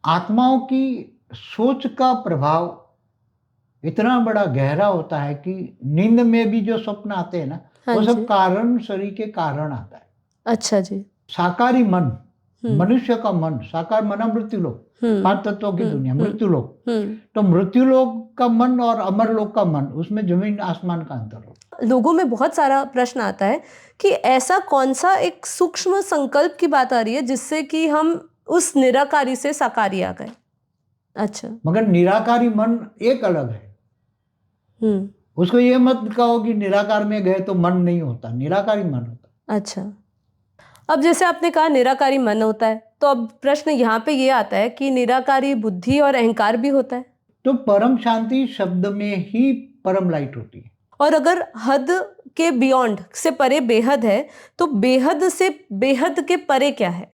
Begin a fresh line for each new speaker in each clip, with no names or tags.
आत्माओं की सोच का प्रभाव इतना बड़ा गहरा होता है कि नींद में भी जो स्वप्न आते हैं ना,
हाँ
वो सब
जी।
कारण शरीर के कारण आता है।
अच्छा जी।
साकारी मन,
हम्म
मनुष्य का मन, साकार मना मृत्यु लोक,
हम्म
5 तत्वों की दुनिया, मृत्यु लोक।
हम्म।
तो मृत्यु लोक का मन और अमर लोक का मन, उसमें जमीन आसमान का अंतर होता
लोगों में बहुत सारा प्रश्न आता है कि ऐसा कौन सा एक सूक्ष्म संकल्प की बात आ रही है जिससे कि हम उस निराकारी से साकारी आ गए। अच्छा।
है। मगर निराकारी मन एक अलग है। उसको ये मत कहो कि निराकार में गए तो मन नहीं होता, निराकारी मन होता।
अच्छा। अब जैसे आपने कहा निराकारी मन होता है, तो अब प्रश्न यहाँ पे ये आता है कि निराकारी बुद्धि और अहंकार भी होता है।
तो परम शांति शब्द में ही परम लाइट होती है।
और अगर हद के बियॉन्ड से परे बेहद है, तो बेहद से बेहद के परे क्या है?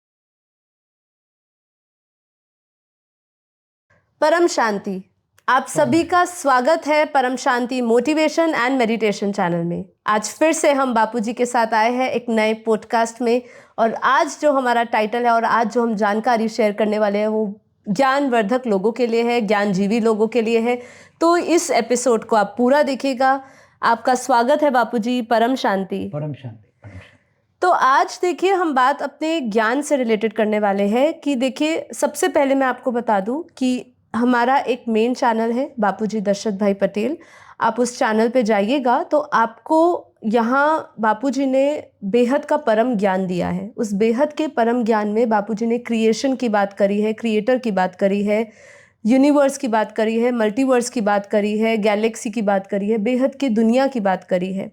परम शांति। आप सभी का स्वागत है परम शांति मोटिवेशन एंड मेडिटेशन चैनल में। आज फिर से हम बापूजी के साथ आए हैं एक नए पॉडकास्ट में, और आज जो हमारा टाइटल है और आज जो हम जानकारी शेयर करने वाले हैं वो ज्ञानवर्धक लोगों के लिए है, ज्ञानजीवी लोगों के लिए है। तो इस एपिसोड को आप पूरा देखिएगा। आपका स्वागत है बापूजी। परम शांति।
परम शांति, परम शांति।
तो आज देखिए हम बात अपने ज्ञान से रिलेटेड करने वाले हैं कि देखिए सबसे पहले मैं आपको बता दूं कि हमारा एक मेन चैनल है बापूजी दशरथ भाई पटेल। आप उस चैनल पे जाइएगा तो आपको यहाँ बापूजी ने बेहद का परम ज्ञान दिया है। उस बेहद के परम ज्ञान में बापूजी ने क्रिएशन की बात करी है, क्रिएटर की बात करी है, यूनिवर्स की बात करी है, मल्टीवर्स की बात करी है, गैलेक्सी की बात करी है, बेहद की दुनिया की बात करी है।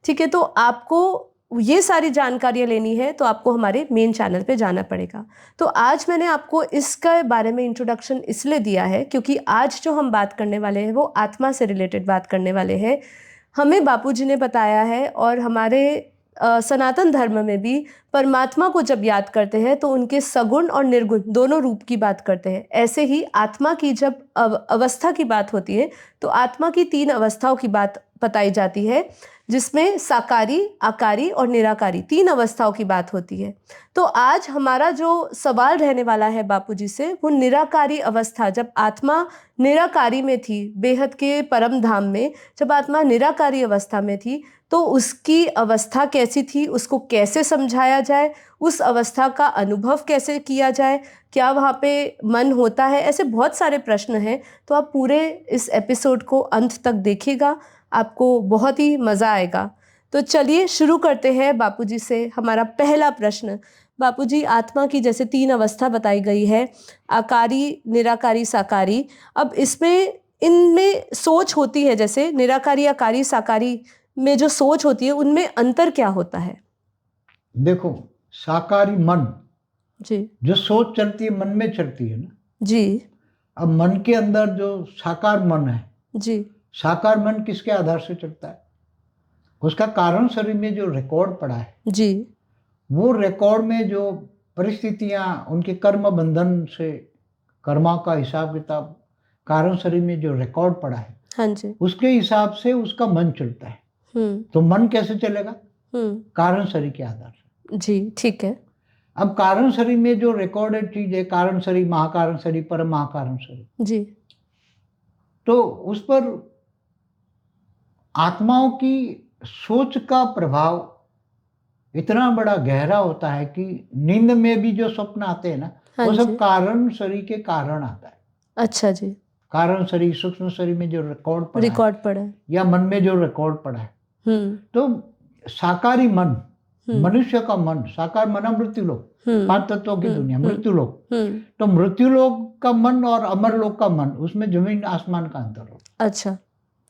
ठीक है, तो आपको ये सारी जानकारियाँ लेनी है तो आपको हमारे मेन चैनल पे जाना पड़ेगा। तो आज मैंने आपको इसके बारे में इंट्रोडक्शन इसलिए दिया है क्योंकि आज जो हम बात करने वाले हैं वो आत्मा से रिलेटेड बात करने वाले हैं। हमें बापूजी ने बताया है और हमारे सनातन धर्म में भी परमात्मा को जब याद करते हैं तो उनके सगुण और निर्गुण दोनों रूप की बात करते हैं। ऐसे ही आत्मा की जब अवस्था की बात होती है तो आत्मा की 3 अवस्थाओं की बात बताई जाती है, जिसमें साकारी, आकारी और निराकारी 3 अवस्थाओं की बात होती है। तो आज हमारा जो सवाल रहने वाला है बापूजी से वो निराकारी अवस्था, जब आत्मा निराकारी में थी, बेहद के परम धाम में जब आत्मा निराकारी अवस्था में थी तो उसकी अवस्था कैसी थी, उसको कैसे समझाया जाए, उस अवस्था का अनुभव कैसे किया जाए, क्या वहाँ पे मन होता है, ऐसे बहुत सारे प्रश्न हैं। तो आप पूरे इस एपिसोड को अंत तक देखिएगा, आपको बहुत ही मज़ा आएगा। तो चलिए शुरू करते हैं बापूजी से। हमारा पहला प्रश्न, बापूजी आत्मा की जैसे 3 अवस्था बताई गई है, आकारी, निराकारी, साकारी। अब इसमें इनमें सोच होती है, जैसे निराकारी, आकारी, साकारी में जो सोच होती है उनमें अंतर क्या होता है?
देखो, साकारी मन
जी
जो सोच चलती है मन में चलती है ना।
जी
अब मन के अंदर जो साकार मन है,
जी
साकार मन किसके आधार से चलता है? उसका कारण शरीर में जो रिकॉर्ड पड़ा है,
जी
वो रिकॉर्ड में जो परिस्थितियां, उनके कर्म बंधन से कर्मा का हिसाब किताब, कारण शरीर में जो रिकॉर्ड पड़ा है,
हाँ जी।
उसके हिसाब से उसका मन चलता है। तो मन कैसे चलेगा? कारण शरीर के आधार से।
जी ठीक है।
अब कारण शरीर में जो रिकॉर्डेड चीज है, कारण शरीर, महाकारण शरीर, परम महाकारण शरीर,
जी
तो उस पर आत्माओं की सोच का प्रभाव इतना बड़ा गहरा होता है कि नींद में भी जो स्वप्न आते हैं ना,
हाँ
वो सब
जी।
कारण शरीर के कारण आता है।
अच्छा जी।
कारण शरीर, सूक्ष्म शरीर में जो रिकॉर्ड पड़ा है
रिकॉर्ड पड़ा है।
या मन में जो रिकॉर्ड पड़ा है, तो साकारी मन, मनुष्य का मन, साकार मना मृत्यु लोक, 5 तत्वों की दुनिया, मृत्यु लोक। तो मृत्यु लोक का मन और अमर लोक का मन, उसमें जमीन आसमान का अंतर हो।
अच्छा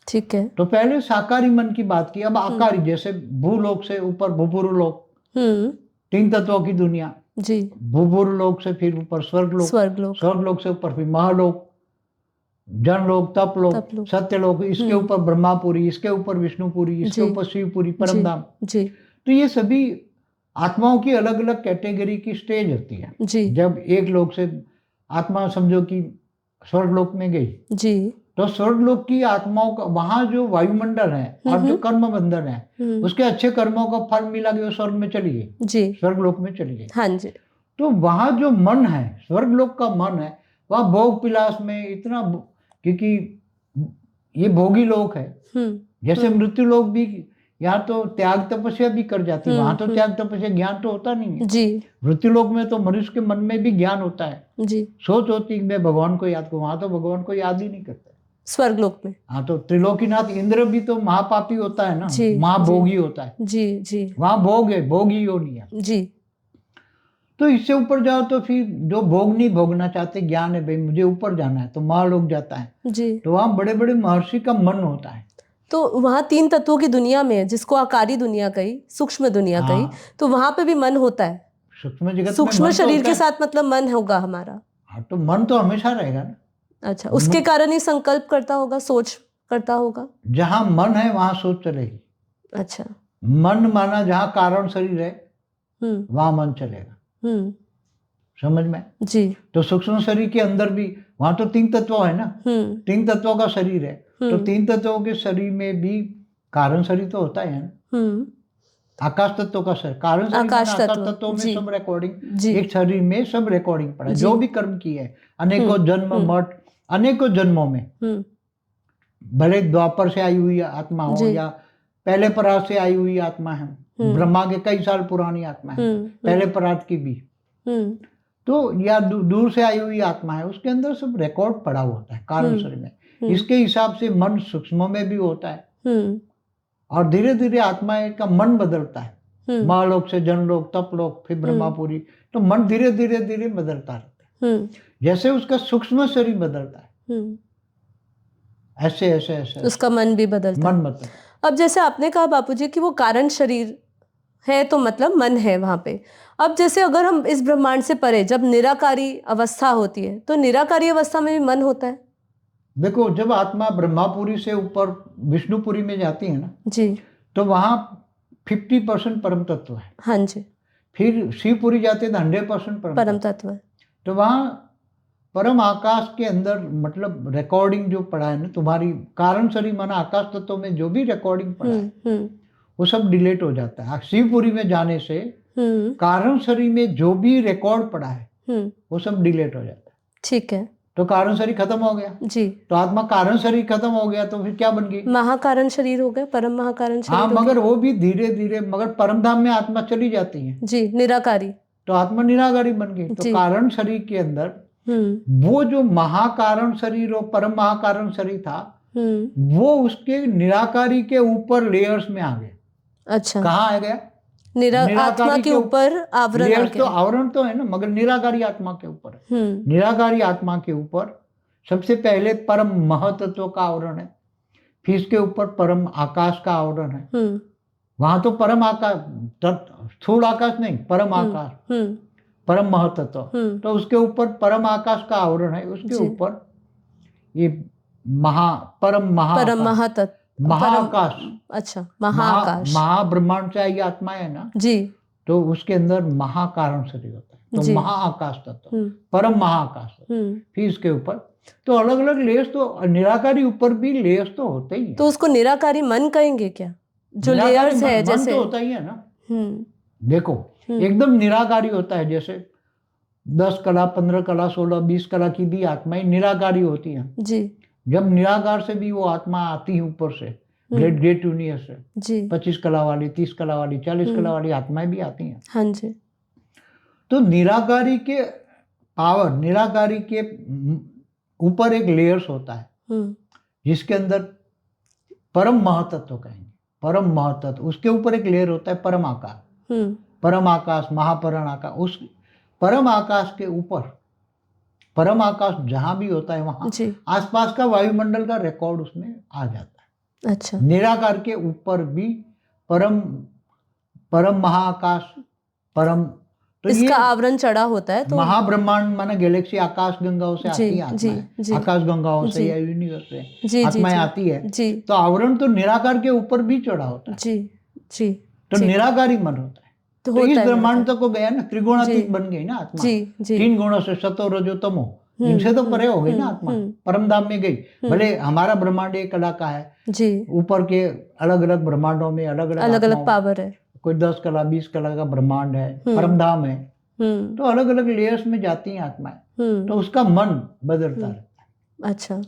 ठीक है।
तो पहले साकारी मन की बात की, अब आकारी, जैसे भूलोक से ऊपर भूपुर लोक, 3 तत्वों की दुनिया,
जी।
भूपुर लोक से फिर ऊपर स्वर्गलोक,
स्वर्गलोक,
स्वर्गलोक से ऊपर फिर महालोक, जनलोक, तपलोक,
तपलोक,
सत्यलोक, इसके ऊपर ब्रह्मापुरी, इसके ऊपर विष्णुपुरी, इसके
जी
ऊपर शिवपुरी,
जी
परमधाम।
जी
तो ये सभी आत्माओं की अलग अलग कैटेगरी की स्टेज होती है।
जी
जब एक लोक से आत्मा समझो कि स्वर्गलोक में गई,
जी
तो स्वर्गलोक की आत्माओं का वहां जो वायुमंडल है और जो कर्म बंधन है, उसके अच्छे कर्मों का फल मिला कि वो स्वर्ग में चली गई,
जी,
स्वर्गलोक में चली गई।
हाँ जी।
तो वहां जो मन है, स्वर्गलोक का मन है, वहाँ भोग विलास में इतना क्योंकि ये भोगी लोक है, जैसे मृत्यु लोक भी, यहाँ तो त्याग तपस्या भी कर जाती है, वहां तो त्याग तपस्या ज्ञान तो होता नहीं है
जी।
मृत्यु लोक में तो मनुष्य के मन में भी ज्ञान होता है
जी।
सोच होती है मैं भगवान को याद करूं, वहां तो भगवान को याद ही नहीं करते।
स्वर्गलोक में
हाँ, तो त्रिलोकीनाथ इंद्र भी तो महापापी होता है ना,
जी,
महाभोगी होता है।
जी जी
वहां भोग है, भोगी योनि है
जी।
तो इससे ऊपर जाओ तो फिर जो भोग नहीं भोगना चाहते, ज्ञान है भाई मुझे ऊपर जाना है, तो महालोक जाता है
जी।
तो वहां बड़े बड़े महर्षि का मन होता है।
तो वहाँ 3 तत्वों की दुनिया में, जिसको आकारी दुनिया कही, सूक्ष्म दुनिया कही, तो वहां पे भी मन होता है।
सूक्ष्म जगत में
सूक्ष्म
मन
शरीर
तो
के साथ मतलब मन होगा हमारा।
हाँ, तो मन तो हमेशा रहेगा ना।
अच्छा, उसके कारण ही संकल्प करता होगा, सोच करता होगा।
जहां मन है वहां सोच चलेगी।
अच्छा,
मन माना जहां कारण शरीर है वहां मन चलेगा। समझ में?
जी।
तो सूक्ष्म शरीर के अंदर भी वहां तो 3 तत्व है ना, 3 तत्वों का शरीर है, तो 3 तत्वों के शरीर में भी कारण शरीर तो होता है ना। आकाश तत्व का शरीर, कारण शरीर आकाश तत्वों में सब रिकॉर्डिंग, एक शरीर में सब रिकॉर्डिंग पड़ा, जो भी कर्म किए है अनेकों जन्म मठ, अनेकों जन्मों में, भले द्वापर से आई हुई आत्मा हो या पहले परात से आई हुई आत्मा है, ब्रह्मा के कई साल पुरानी आत्मा है, पहले परात की भी, तो या दूर से आई हुई आत्मा है, उसके अंदर सब रिकॉर्ड पड़ा होता है कारण शरीर में। इसके हिसाब से मन सूक्ष्म में भी होता है और धीरे धीरे आत्मा का मन बदलता है, महालोक से जनलोक, तपलोक, फिर ब्रह्मापुरी, तो मन धीरे धीरे धीरे बदलता रहता है, जैसे उसका सूक्ष्म शरीर बदलता है ऐसे ऐसे ऐसे
उसका मन भी बदलता है।
मन बदलता।
अब जैसे आपने कहा बापूजी कि वो कारण शरीर है, तो मतलब मन है वहां पे। अब जैसे अगर हम इस ब्रह्मांड से परे जब निराकारी अवस्था होती है, तो निराकारी अवस्था में भी मन होता है।
देखो, जब आत्मा ब्रह्मापुरी से ऊपर विष्णुपुरी में जाती है ना
जी,
तो वहां 50% परम तत्व है।
हाँ जी।
फिर शिवपुरी जाते तो 100%
परम तत्व है।
तो वहां परम आकाश के अंदर मतलब रिकॉर्डिंग जो पड़ा है ना, तुम्हारी कारण शरीर माना आकाश तत्व में जो भी रिकॉर्डिंग पड़ा है वो सब डिलीट हो जाता है। शिवपुरी में जाने से कारण शरीर में जो भी रिकॉर्ड पड़ा है वो सब डिलीट हो जाता है।
ठीक है,
तो कारण शरीर खत्म हो गया जी, तो आत्मा कारण शरीर खत्म हो गया तो फिर क्या बन गई?
महाकारण शरीर हो गया, परम महाकारण शरीर।
हाँ, मगर वो भी धीरे धीरे, मगर परम धाम में आत्मा चली जाती है
जी, निराकारी,
तो आत्मा निराकारी बन गई। तो कारण शरीर के अंदर वो जो महाकारण शरीर और परम महाकारण शरीर था वो उसके निराकारी के ऊपर लेयर्स में आ गए। अच्छा, कहाँ आ गया?
आत्मा के ऊपर आवरण आ गया।
तो आवरण तो है ना, मगर निराकारी आत्मा के ऊपर, निराकारी आत्मा के ऊपर सबसे पहले परम महतत्व का आवरण है, फिर इसके ऊपर परम आकाश का आवरण है। वहां तो परम आकाश, स्थूल आकाश नहीं, परम आकाश, परम महतत्व, तो उसके ऊपर परम आकाश का आवरण है, उसके ऊपर ये परम महातत्व, महाकाश। अच्छा, महाकाश, महाब्रह्मांड से आई आत्मा है ना जी, तो उसके अंदर महाकारण शरीर होता है, तो महाआकाश तत्व, परम महाआकाश, फिर इसके ऊपर तो अलग अलग लेयर्स, तो निराकारी ऊपर भी लेयर्स तो होते ही है।
तो उसको निराकारी मन कहेंगे क्या? जो लेयर्स है जैसे
तो होता ही है ना। देखो, एकदम निराकारी होता है, जैसे 10 कला, 15 कला, 16, 20 कला की भी आत्माएं निराकारी होती हैं जी। जब निराकार से भी वो आत्मा आती है ऊपर से, ग्रेट यूनिवर्स से जी, 25 कला वाली, 30 कला वाली, 40 कला वाली आत्माएं भी आती हैं। हाँ जी। तो निराकारी के पावर, निराकारी के ऊपर एक लेयर्स होता है जिसके अंदर परम महतत्व कहेंगे, परम महतत्व, उसके ऊपर एक लेयर होता है परम आकाश, परम आकाश, महापरण आकाश। उस परम आकाश के ऊपर, परम आकाश जहां भी होता है वहां आसपास का वायुमंडल का रिकॉर्ड उसमें आ जाता है। अच्छा, निराकार के ऊपर भी परम महाआकाश, परम, तो
इसका आवरण चढ़ा होता है। तो
महाब्रह्मांड माना गैलेक्सी आकाश गंगाओं से आती है आत्मा, आकाश गंगाओं से या यूनिवर्स से आत्माएं आती है जी, तो आवरण तो निराकार के ऊपर भी चढ़ा होता है जी जी, तो निराकारी मन होता है। तो इस ब्रह्मांड तक को गया ना, त्रिगुणातीत बन गई ना आत्मा जी, जी, 3 गुणों से, सतो रजो तमो, इनसे तो परे हो गई ना आत्मा, परम धाम में गई। भले हमारा ब्रह्मांड एक कला का है जी, ऊपर के अलग अलग ब्रह्मांडों में अलग अलग पावर है, कोई 10 कला 20 कला का ब्रह्मांड है, परम धाम है, तो अलग अलग लेयर्स में जाती हैं आत्माएं, तो उसका मन बदलता रहता है।
अच्छा,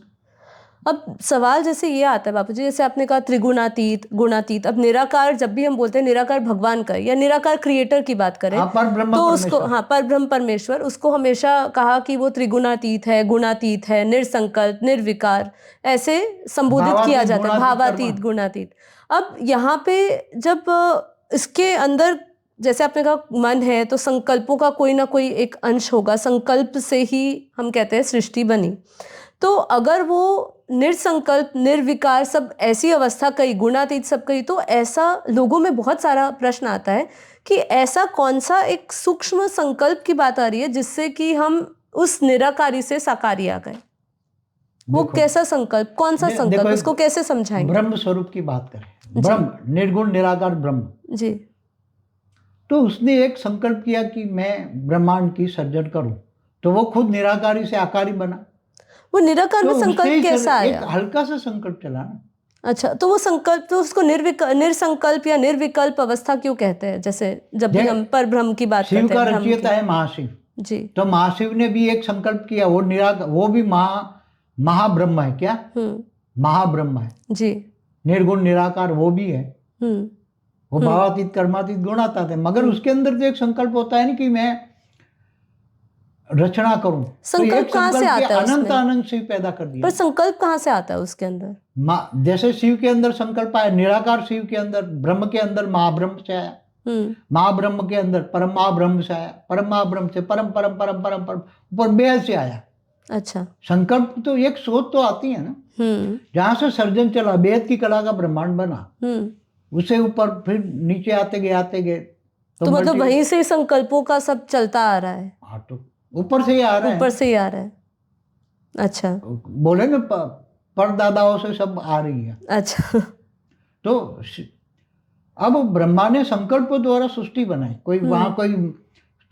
अब सवाल जैसे ये आता है बापू जी, जैसे आपने कहा त्रिगुणातीत, गुणातीत, अब निराकार जब भी हम बोलते हैं निराकार भगवान का या निराकार क्रिएटर की बात करें,
पर ब्रह्म
तो उसको
परमेश्वर,
पर ब्रह्म परमेश्वर, उसको हमेशा कहा कि वो त्रिगुणातीत है, गुणातीत है, निर्संकल्प, निर्विकार, ऐसे संबोधित किया जाता है, भावातीत, गुणातीत। अब यहाँ पे जब इसके अंदर जैसे आपने कहा मन है, तो संकल्पों का कोई ना कोई एक अंश होगा, संकल्प से ही हम कहते हैं सृष्टि बनी। तो अगर वो निर्संकल्प, निर्विकार, सब ऐसी अवस्था कही, गुणातीत सब कही, तो ऐसा लोगों में बहुत सारा प्रश्न आता है कि ऐसा कौन सा एक सूक्ष्म संकल्प की बात आ रही है जिससे कि हम उस निराकारी से साकारी आ गए? वो कैसा संकल्प, कौन सा संकल्प, उसको कैसे समझाएंगे?
ब्रह्म स्वरूप की बात करें, ब्रह्म निर्गुण निराकार ब्रह्म
जी,
तो उसने एक संकल्प किया कि मैं ब्रह्मांड की सर्जन करूं, तो वो खुद निराकारी से आकारी बना।
वो निराकार में संकल्प कैसा आया?
एक हल्का सा संकल्प चला ना।
अच्छा, तो वो संकल्प, तो उसको निर्संकल्प या निर्विकल्प अवस्था क्यों कहते हैं? जैसे जब भी हम पर ब्रह्म की बात करते हैं,
शिव का रचयिता है महाशिव
जी,
तो महाशिव ने भी एक संकल्प किया, वो भी महाब्रह्म है। क्या महाब्रह्म है
जी,
निर्गुण निराकार वो भी है, वो भावातीत कर्मातीत गुणातीत है, मगर उसके अंदर तो एक संकल्प होता है ना कि मैं रचना करूं।
संकल्प कहाँ से आता है?
अनंत आनंद शिव पैदा कर दिया।
पर संकल्प कहाँ से आता है उसके अंदर?
जैसे शिव के अंदर संकल्प आया, निराकार शिव के अंदर, ब्रह्म के अंदर महाब्रह्म से आया, महाब्रह्म के अंदर परम महाब्रह्म से आया, परम महाब्रह्म से परम परम परम परम परम ऊपर बेहद से आया।
अच्छा,
संकल्प तो एक सोच तो आती है ना, जहां से सर्जन चला, बेहद की कला का ब्रह्मांड बना, उसे ऊपर फिर नीचे आते गए
तो मतलब वहीं से संकल्पों का सब चलता आ रहा है।
हाँ, तो ऊपर से ही आ रहा है,
ऊपर से ही आ रहा है। अच्छा,
बोले ना परदादाओं से सब आ रही है।
अच्छा,
तो अब ब्रह्मा ने संकल्प द्वारा सृष्टि बनाई, कोई वहां कोई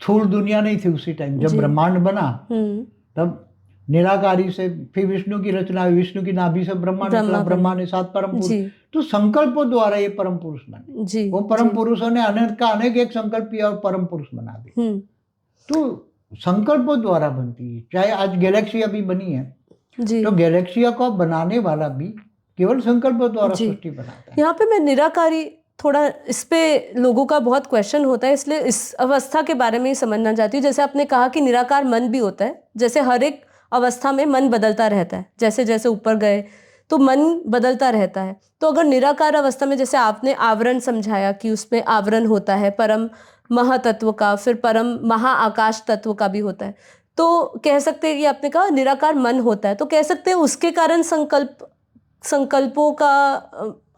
स्थूल दुनिया नहीं थी उसी टाइम जब ब्रह्मांड बना, तब निराकारी से फिर विष्णु की रचना हुई, विष्णु की नाभि से ब्रह्मा निकला, ब्रह्मा ने 7 परम पुरुष, तो संकल्पों द्वारा ये परम पुरुष बने। वो परम पुरुषों ने अनेक का अनेक एक संकल्प किया और परम पुरुष बना दिया। तो संकल्पों द्वारा बनती है, चाहे आज गैलेक्सी अभी बनी है तो गैलेक्सिया को बनाने वाला भी केवल संकल्पों द्वारा सृष्टि बनाता है।
यहाँ पे मैं निराकारी, थोड़ा इस पे लोगों का बहुत क्वेश्चन होता है, इसलिए इस अवस्था के बारे में ही समझना चाहती हूँ। जैसे आपने कहा कि निराकार मन भी होता है, जैसे हर एक अवस्था में मन बदलता रहता है, जैसे जैसे ऊपर गए तो मन बदलता रहता है। तो अगर निराकार अवस्था में, जैसे आपने आवरण समझाया कि उसमें आवरण होता है परम महातत्व का, फिर परम महाआकाश तत्व का भी होता है, तो कह सकते हैं कि आपने कहा निराकार मन होता है, तो कह सकते हैं उसके कारण संकल्पों का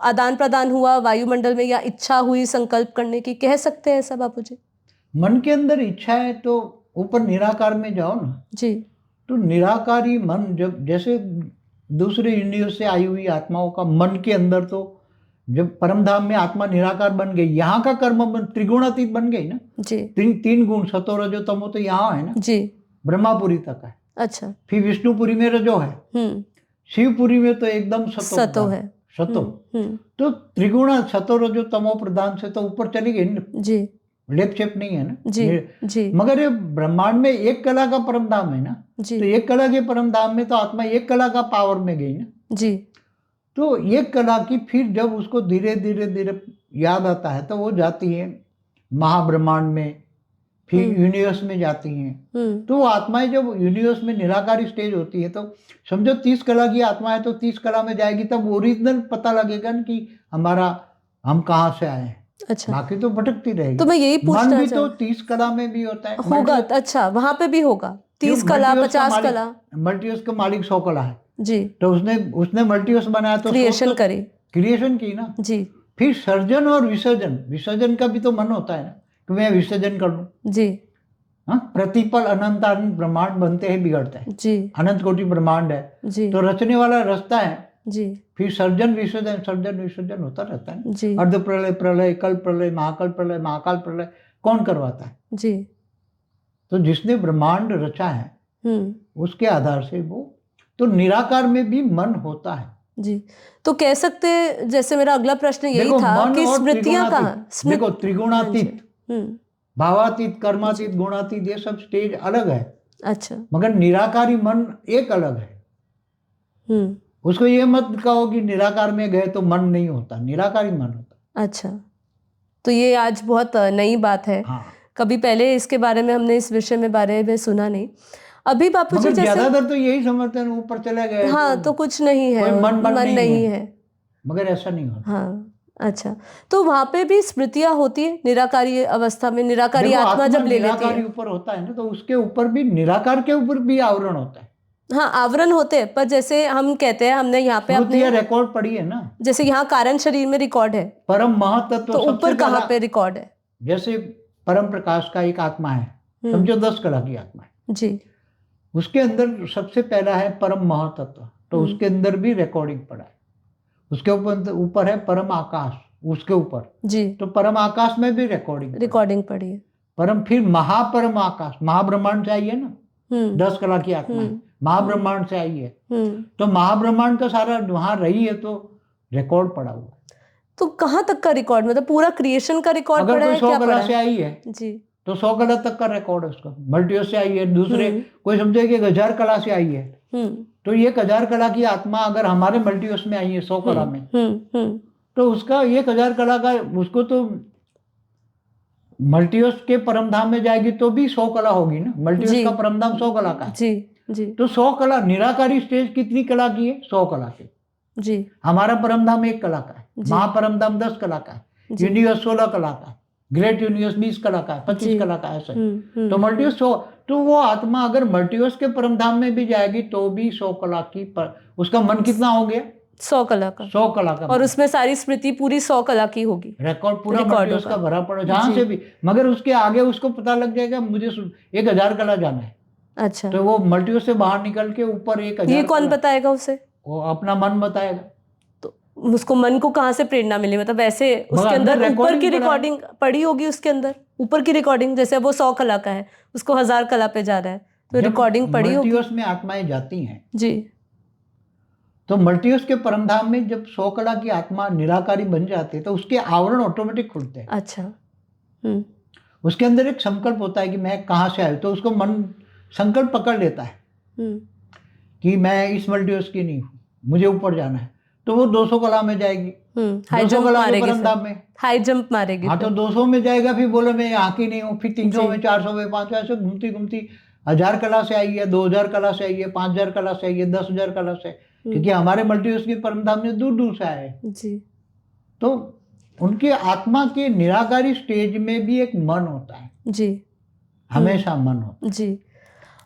आदान प्रदान हुआ वायुमंडल में, या इच्छा हुई संकल्प करने की, कह सकते हैं ऐसा बापू जी?
मन के अंदर इच्छा है तो ऊपर निराकार में जाओ ना
जी,
तो निराकारी मन, जब जैसे दूसरे यूनिवर्स से आई हुई आत्माओं का मन के अंदर, तो जब परमधाम में आत्मा निराकार बन गई, यहाँ का कर्म त्रिगुणातीत बन गई ना
जी,
तीन गुण सतो रजो तमो तो यहाँ है ना
जी,
ब्रह्मापुरी तक है।
अच्छा,
फिर विष्णुपुरी में रजो है, शिवपुरी में तो एकदम
सतो है,
सतो। तो त्रिगुण सतो रजो तमो प्रधान से तो ऊपर चली गई ना
जी,
लेप चेप नहीं है ना
जी, जी,
मगर ये ब्रह्मांड में एक कला का परम धाम है ना, तो एक कला के परम धाम में तो आत्मा एक कला का पावर में गई ना
जी,
तो एक कला की फिर जब उसको धीरे धीरे धीरे याद आता है तो वो जाती है महाब्रह्मांड में, फिर यूनिवर्स में जाती हैं। तो वो आत्माएं जब यूनिवर्स में निराकारी स्टेज होती है तो समझो 30 कला की आत्मा है तो 30 कला में जाएगी, तब ओरिजिनल पता लगेगा ना कि हम कहाँ से आए हैं।
अच्छा,
बाकी तो भटकती रहेगी।
तो मैं यही पूछना
मन भी तो 30 कला में भी होता है
होगा। अच्छा, वहां पे भी होगा 30 कला 50 कला।
मल्टीवर्स का मालिक 100 कला है
जी,
तो उसने मल्टीवर्स बनाया तो क्रिएशन की ना
जी,
फिर सर्जन और विसर्जन का भी तो मन होता है ना कि मैं विसर्जन कर लूं जी। हाँ, प्रतिपल अनंत अनंत ब्रह्मांड बनते हैं बिगड़ते हैं जी, अनंत कोटि ब्रह्मांड है जी, तो रचने वाला रास्ता है जी, फिर सर्जन विसर्जन होता रहता है जी। अर्ध प्रलय, प्रलय, कल्प प्रलय, महाकल्प प्रलय, महाकाल प्रलय कौन करवाता है जी? तो जिसने ब्रह्मांड रचा है उसके आधार से वो, तो निराकार में भी मन होता है जी। तो कह सकते, जैसे मेरा अगला प्रश्न यही था कि स्मृतियां कहाँ, देखो त्रिगुणातीत भावातीत, कर्मातीत, गुणातीत, ये सब स्टेज अलग है,
अच्छा।
मगर निराकारी मन एक अलग है। उसको ये मत कहो कि निराकार में गए तो मन नहीं होता, निराकारी मन होता।
अच्छा, तो ये आज बहुत नई बात है।
हाँ,
कभी पहले इसके बारे में हमने इस विषय में बारे में सुना नहीं। अभी बापूजी
मगर
जैसे
ज्यादातर तो यही समझते हैं ऊपर चले गए
हाँ तो कुछ नहीं है,
कोई मन
नहीं है।
मगर ऐसा नहीं होता।
हाँ, अच्छा, तो वहां पे भी स्मृतियां होती है निराकारी अवस्था में, निराकारी
देखो,
आत्मा जब ले लेती
निराकारी
है।
ऊपर होता है ना, तो उसके ऊपर भी, निराकार के ऊपर भी आवरण होता है।
हाँ, आवरण होते हैं, पर जैसे हम कहते हैं, हमने यहाँ पे अपने
रिकॉर्ड पढ़ी है ना,
जैसे यहाँ कारण शरीर में रिकॉर्ड है,
परम महतत्व
तो ऊपर कहाँ पे रिकॉर्ड है?
जैसे परम प्रकाश का एक आत्मा है, समझो 10 कला की आत्मा है
जी,
उसके अंदर सबसे पहला है परम महतत्व, तो उसके अंदर भी रिकॉर्डिंग पड़ा है। उसके ऊपर है परम आकाश, उसके ऊपर
जी,
तो परम आकाश में भी रिकॉर्डिंग
पड़ी है।
परम, फिर महापरम आकाश, महाब्रह्मांड से आई है ना, 10 कला की आत्मा है, महाब्रह्मांड से आई है, तो महाब्रह्मांड का सारा वहां रही है, तो रिकॉर्ड पड़ा हुआ है।
तो कहाँ तक का रिकॉर्ड, मतलब पूरा क्रिएशन का रिकॉर्ड पड़ा है?
100 कला से आई है
जी,
तो 100 कला तक का रिकॉर्ड है उसका। मल्टीवर्स से आई है, दूसरे कोई समझे कि 1000 कला से आई है, तो ये 1000 कला की आत्मा अगर हमारे मल्टीवर्स में आई है 100 कला में, तो उसका 1000 कला का, उसको तो मल्टीवर्स के परमधाम में जाएगी तो भी 100 कला होगी ना, मल्टीवर्स का परमधाम 100 कला का है।
जी, जी,
तो 100 कला, निराकारी स्टेज कितनी कला की है? 100 कला की।
जी, हमारा
परमधाम 1 कला का है, महापरमधाम 10 कला का है, यूनिवर्स 16 कला का है, ग्रेट यूनिवर्स 20 कला का है, 25 कला का है, ऐसे। तो मल्टीवर्स 100, तो वो आत्मा अगर मल्टीवर्स के परमधाम में भी जाएगी तो भी 100 कला की उसका मन कितना हो गया?
100 कला का।
100 कला का,
और उसमें सारी स्मृति पूरी 100 कला की होगी,
रिकॉर्ड पूरा मल्टीवर्स का भरा पड़ा जहां से भी, मगर उसके आगे उसको पता लग जाएगा मुझे 1000 कला जाना है।
अच्छा,
तो वो मल्टीवर्स से बाहर निकल के ऊपर 1000,
ये कौन बताएगा उसे?
वो अपना मन बताएगा।
तो उसको मन को कहाँ से प्रेरणा मिली? मतलब वैसे उसके अंदर ऊपर की रिकॉर्डिंग पड़ी होगी, उसके अंदर ऊपर की रिकॉर्डिंग, जैसे वो 100 कला का है, उसको 1000 कला पे जा रहा है, तो रिकॉर्डिंग पड़ी होगी।
मल्टीवर्स में आत्माएं जाती हैं
जी,
तो मल्टीवर्स के परमधाम में जब 100 कला की आत्मा निराकारी बन जाती है तो उसके आवरण ऑटोमेटिक खुलते हैं।
अच्छा,
उसके अंदर एक संकल्प होता है कि मैं कहाँ से आया, तो उसको मन संकल्प पकड़ लेता है कि मैं इस मल्टीवर्स की नहीं हूँ, मुझे ऊपर जाना है, तो वो 200 कला में जाएगी, 200 कला के परमधाम में
हाई जंप मारेगी।
हाँ, तो 200 में जाएगा, फिर बोले मैं यहाँ की नहीं हूँ, फिर 300 में, 400 में, 500, ऐसे घूमती घूमती 1000 कला से आई है, 2000 कला से आई है, 5000 कला से आई है, 10,000 कला से, क्योंकि हमारे मल्टीवर्स के परमधाम में दूर दूर से आए
जी।
तो उनके आत्मा के निराकारी स्टेज में भी एक मन होता है
जी,
हमेशा मन होता है
जी।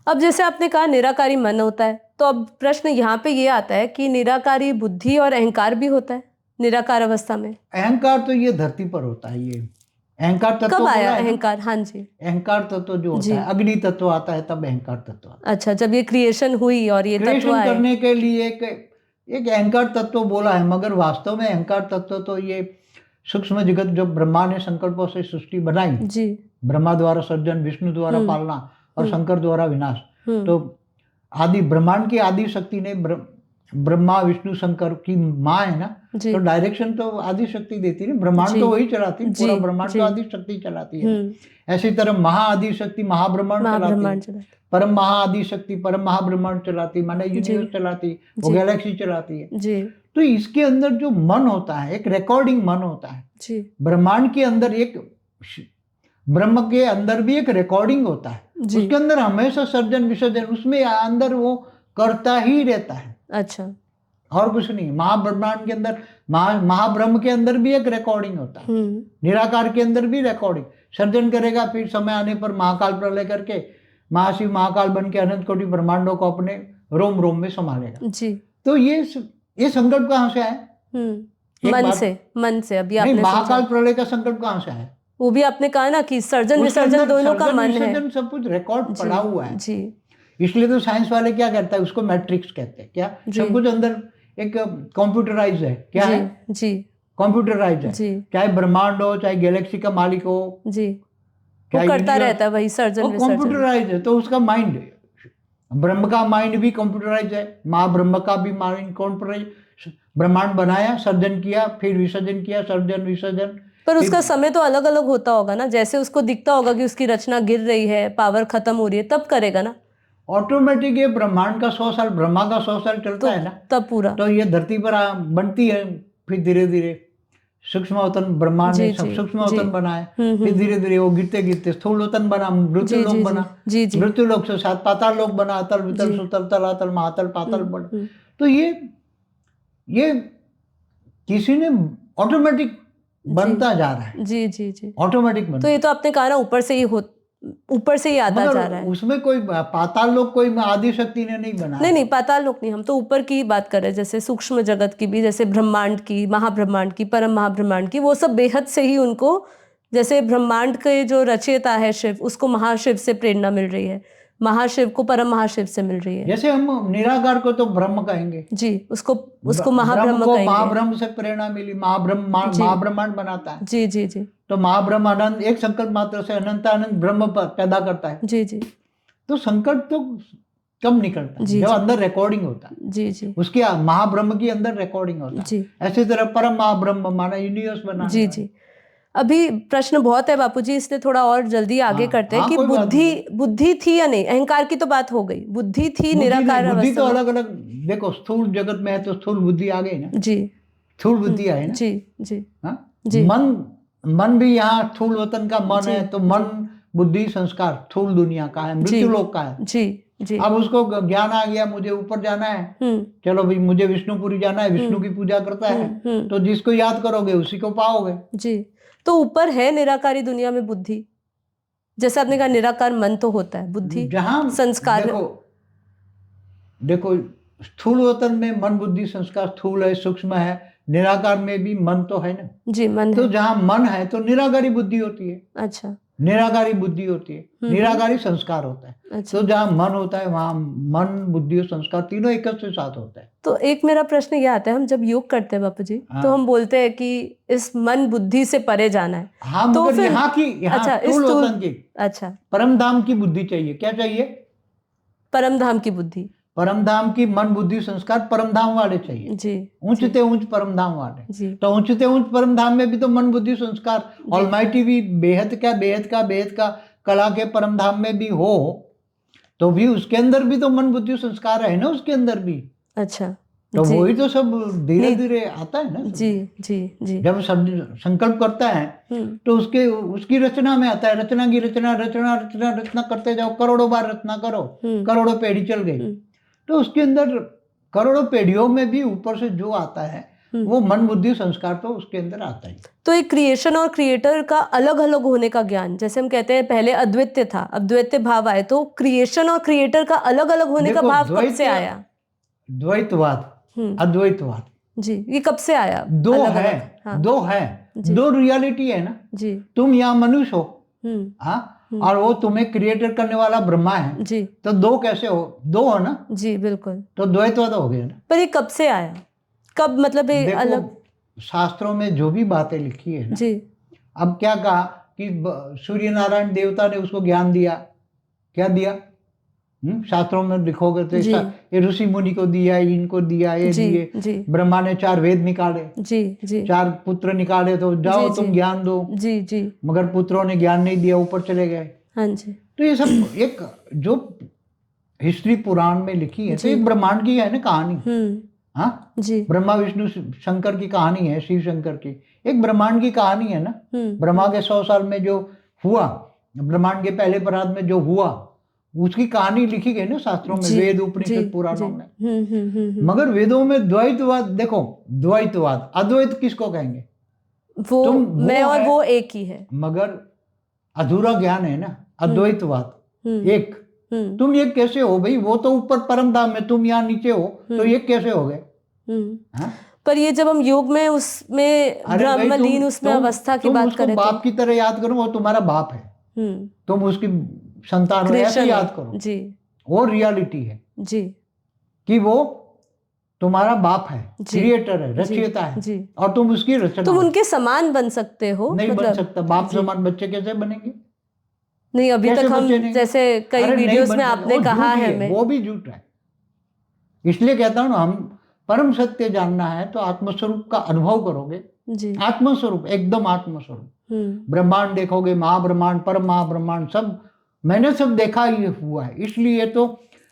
अब जैसे आपने कहा निराकारी मन होता है, तो अब प्रश्न यहाँ पे ये आता है कि निराकारी बुद्धि और अहंकार भी होता है निराकार अवस्था में?
अहंकार तो ये धरती पर होता है, ये अहंकार तत्व
कब आया अहंकार? हाँ जी,
अहंकार तत्व जो होता है, अग्नि तत्व आता है तब अहंकार तत्व आता है।
अच्छा, जब ये क्रिएशन हुई और ये तत्व आए
करने के लिए एक अहंकार तत्व बोला है, मगर वास्तव में अहंकार तत्व तो ये सूक्ष्म जगत जो ब्रह्मा ने संकल्पों से सृष्टि बनाई जी, ब्रह्मा द्वारा सर्जन, विष्णु द्वारा पालना और शंकर द्वारा विनाश, तो आदि ब्रह्मांड की आदि शक्ति ने ब्रह्मा विष्णु शंकर की माँ है ना, तो डायरेक्शन तो आदि शक्ति देती है, ब्रह्मांड तो वही चलाती है, पूरा ब्रह्मांड तो आदि शक्ति चलाती है। ऐसी तरह महाआदि शक्ति महाब्रह्मांड चलाती है, परम महाआदि शक्ति परम महाब्रह्मांड चलाती, माने यूनिवर्स चलाती, वो गैलेक्सी चलाती है। तो इसके अंदर जो मन होता है, एक रिकॉर्डिंग मन होता है। ब्रह्मांड के अंदर एक, ब्रह्म के अंदर भी एक रिकॉर्डिंग होता है, उसके अंदर हमेशा सर्जन विसर्जन, उसमें अंदर वो करता ही रहता है। अच्छा, और कुछ नहीं। महाब्रह्मांड के अंदर, महाब्रह्म के अंदर भी एक रिकॉर्डिंग होता है, निराकार के अंदर भी रिकॉर्डिंग सर्जन करेगा, फिर समय आने पर महाकाल प्रलय करके महाशिव महाकाल बन के अनंत कोटि ब्रह्मांडों को अपने रोम रोम में संभालेगा जी। तो ये संकल्प कहाँ से आया? मन से। अभी आपने महाकाल प्रलय का संकल्प कहाँ से आया? वो भी आपने कहा ना कि सर्जन विसर्जन दोनों का मन है, सब कुछ रिकॉर्ड पड़ा हुआ है जी। इसलिए तो साइंस वाले क्या कहता है, उसको मैट्रिक्स कहते हैं। क्या सब कुछ अंदर एक कंप्यूटराइज है, क्या है जी, कंप्यूटराइज है, चाहे ब्रह्मांड हो चाहे गैलेक्सी का मालिक हो जी, वो करता रहता है वही सर्जन विसर्जन, कंप्यूटराइज है। तो उसका माइंड, ब्रह्म का माइंड भी कंप्यूटराइज है, महाब्रह्म का भी माइंड कंप्यूटराइज। ब्रह्मांड बनाया, सर्जन किया, फिर विसर्जन किया, सर्जन विसर्जन।
पर उसका समय तो अलग अलग होता होगा ना, जैसे उसको दिखता होगा कि उसकी रचना गिर रही है, पावर खत्म हो रही है, तब करेगा ना।
ऑटोमेटिक ये ब्रह्मांड का 100 साल, ब्रह्मा का 100 साल चलता
तो
है ना,
तब पूरा
तो ये धरती पर बनती है, फिर धीरे धीरे सूक्ष्मवतन, ब्रह्मा ने
जी
सब
जी
सूक्ष्मवतन
जी
बनाए, फिर धीरे धीरे वो गिरते गिरते स्थूलवतन बना, मृत्युलोक
जी
बना,
जी जी
मृत्युलोक से सात पाताल लोक बना, अतल वितल
जी
सुतल तलातल महातल पाताल बना।
हम्म,
तो ये किसी ने ऑटोमेटिक बनता जा रहा है,
जी जी जी।
ऑटोमेटिक
तो
बनता।
ये तो आपने कहा ना ऊपर से ही आता
मगर
जा रहा है।
उसमें कोई पाताल लोक कोई आदि शक्ति ने नहीं बनाया।
नहीं नहीं, पाताल लोक नहीं, हम तो ऊपर की बात कर रहे हैं, जैसे सूक्ष्म जगत की भी, जैसे ब्रह्मांड की, महाब्रह्मांड की, परम महाब्रह्मांड की, वो सब बेहद से ही उनको, जैसे ब्रह्मांड के जो रचयिता है शिव, उसको महाशिव से प्रेरणा मिल रही है, महाशिव को परम महाशिव से मिल रही है।
जैसे हम निराकार को तो ब्रह्म कहेंगे
जी, उसको
ब्रह्म
महाब्रह्म
को
कहेंगे।
महाब्रह्म से प्रेरणा मिली,
जी
महाब्रह्मांड बनाता है।
जी जी जी
तो महाब्रह्म अनंत, एक संकल्प मात्र से अनंत ब्रह्म पैदा करता है।
जी जी
तो संकल्प तो कब निकलता है?
जी
जब
जी
अंदर रिकॉर्डिंग होता है,
जी जी
उसके महाब्रह्म की अंदर रिकॉर्डिंग होता है।
जी
ऐसी तरह परम महाब्रह्म माना यूनिवर्स बनाने
जी
वाला।
जी। अभी प्रश्न बहुत है बापूजी, इसलिए थोड़ा और जल्दी आगे
हाँ,
करते हैं
हाँ,
कि
कोई बात
बुद्धि थी या नहीं। अहंकार की तो बात हो गई, बुद्धि थी निराकार
बुद्धि तो
अवस्था में।
अलग अलग, देखो स्थूल जगत में है तो स्थूल बुद्धि आ गई ना,
जी
स्थूल बुद्धि है ना।
जी जी
हाँ?
जी
मन भी यहाँ स्थूल वतन का मन
जी,
है, तो मन बुद्धि संस्कार स्थूल दुनिया का है, मृत्यु लोक का है।
जी जी।
अब उसको ज्ञान आ गया, मुझे ऊपर जाना है, चलो भाई मुझे विष्णुपुरी जाना है, विष्णु की पूजा करता है, तो जिसको याद करोगे उसी को पाओगे।
जी। तो ऊपर है निराकारी दुनिया में बुद्धि, जैसे आपने कहा निराकार मन तो होता है, बुद्धि
जहां
संस्कार।
देखो स्थूल वतन में मन बुद्धि संस्कार स्थूल है, सूक्ष्म है, निराकार में भी मन तो है ना।
जी, मन
तो
है।
जहां मन है तो निराकारी बुद्धि होती है।
अच्छा,
निराकारी बुद्धि होती है, निराकारी संस्कार होता है।
अच्छा।
तो जहां मन होता है वहां मन बुद्धि और संस्कार तीनों एक साथ होता है।
तो एक मेरा प्रश्न यह आता है, हम जब योग करते हैं बापू जी, तो हम बोलते हैं कि इस मन बुद्धि से परे जाना है।
हाँ,
तो
मगर
फिर
अच्छा, स्थूल वतन की,
अच्छा,
परम धाम की बुद्धि चाहिए। क्या चाहिए?
परम धाम की बुद्धि।
परम धाम की मन बुद्धि संस्कार परम धाम वाले चाहिए
जी,
ऊंचते ऊंच परम धाम वाले।
जी।
तो ऊंचते ऊंच परम धाम में भी तो मन बुद्धि संस्कार, ऑलमाइटी भी बेहद का कला के परम धाम में भी हो, तो भी उसके अंदर भी तो मन बुद्धि संस्कार है ना, उसके अंदर भी।
अच्छा,
तो वही तो सब धीरे धीरे आता है ना।
जी जी जी।
जब संकल्प करता है तो उसकी रचना में आता है, रचना की रचना करते जाओ, करोड़ों बार रचना करो, करोड़ों पीढ़ी चल गई, तो उसके अंदर करोड़ों पीढ़ियों में भी ऊपर से जो आता है वो मन बुद्धि संस्कार तो उसके अंदर आता है।
तो एक क्रिएशन और क्रिएटर का अलग अलग होने का ज्ञान, जैसे हम कहते हैं पहले अद्वैत था, अब द्वैत भाव आए, तो क्रिएशन और क्रिएटर का अलग अलग होने का भाव कब से आया?
द्वैतवाद, अद्वैतवाद
जी, ये कब से आया?
दो है, हाँ। दो रियलिटी है ना जी। तुम यहाँ मनुष्य हो, हाँ, और वो तुम्हें क्रिएटर करने वाला ब्रह्मा है जी। तो दो कैसे हो? दो हो ना जी, बिल्कुल। तो द्वैतवाद हो गया ना।
पर ये कब से आया? कब मतलब ये अलग?
शास्त्रों में जो भी बातें लिखी है ना जी। अब क्या कहा कि सूर्य नारायण देवता ने उसको ज्ञान दिया, क्या दिया? शास्त्रों में लिखोगे तो ये ऋषि मुनि को दिया, इनको दिया, ये दिए। ब्रह्मा ने 4 वेद निकाले जी जी, 4 पुत्र निकाले, तो जाओ जी, तुम ज्ञान दो जी जी, मगर पुत्रों ने ज्ञान नहीं दिया, ऊपर चले गए। हाँ जी। तो ये सब एक जो हिस्ट्री पुराण में लिखी है, तो एक ब्रह्मांड की है ना कहानी। हाँ जी, ब्रह्मा विष्णु शंकर की कहानी है, शिव शंकर की एक ब्रह्मांड की कहानी है ना। ब्रह्मा के 100 साल में जो हुआ, ब्रह्मांड के पहले परात में जो हुआ, उसकी कहानी लिखी गई ना शास्त्रों में, वेद उपनिषद पुराणों में। मगर वेदों में द्वैतवाद, देखो द्वैतवाद, अद्वैत किसको कहेंगे?
वो मैं और वो एक ही है,
मगर अधूरा ज्ञान है ना अद्वैतवाद। एक तुम एक कैसे हो भाई? वो तो ऊपर परम धाम में, तुम यहाँ नीचे हो, तो एक कैसे हो गए?
पर ये जब हम योग में उसमें ब्रह्मलीन उसमें अवस्था की बात करें,
बाप की तरह याद करो, वो तुम्हारा बाप है, तुम उसकी संतान हो, ऐसे याद करो जी। वो रियलिटी है जी, कि वो तुम्हारा बाप है, क्रिएटर है, रचयिता है जी, और तुम उसकी रचना।
तुम उनके समान बन सकते हो?
नहीं बन सकता। बाप समान बच्चे कैसे बनेंगे?
नहीं, अभी तक हम जैसे कई वीडियोस में आपने कहा है,
वो भी झूठ है। इसलिए कहता हूँ ना, हम परम सत्य जानना है तो आत्मस्वरूप का अनुभव करोगे।
जी।
आत्मस्वरूप, एकदम आत्मस्वरूप। ब्रह्मांड देखोगे, महाब्रह्मांड, परम महाब्रह्मांड, सब मैंने सब देखा ही हुआ है। इसलिए तो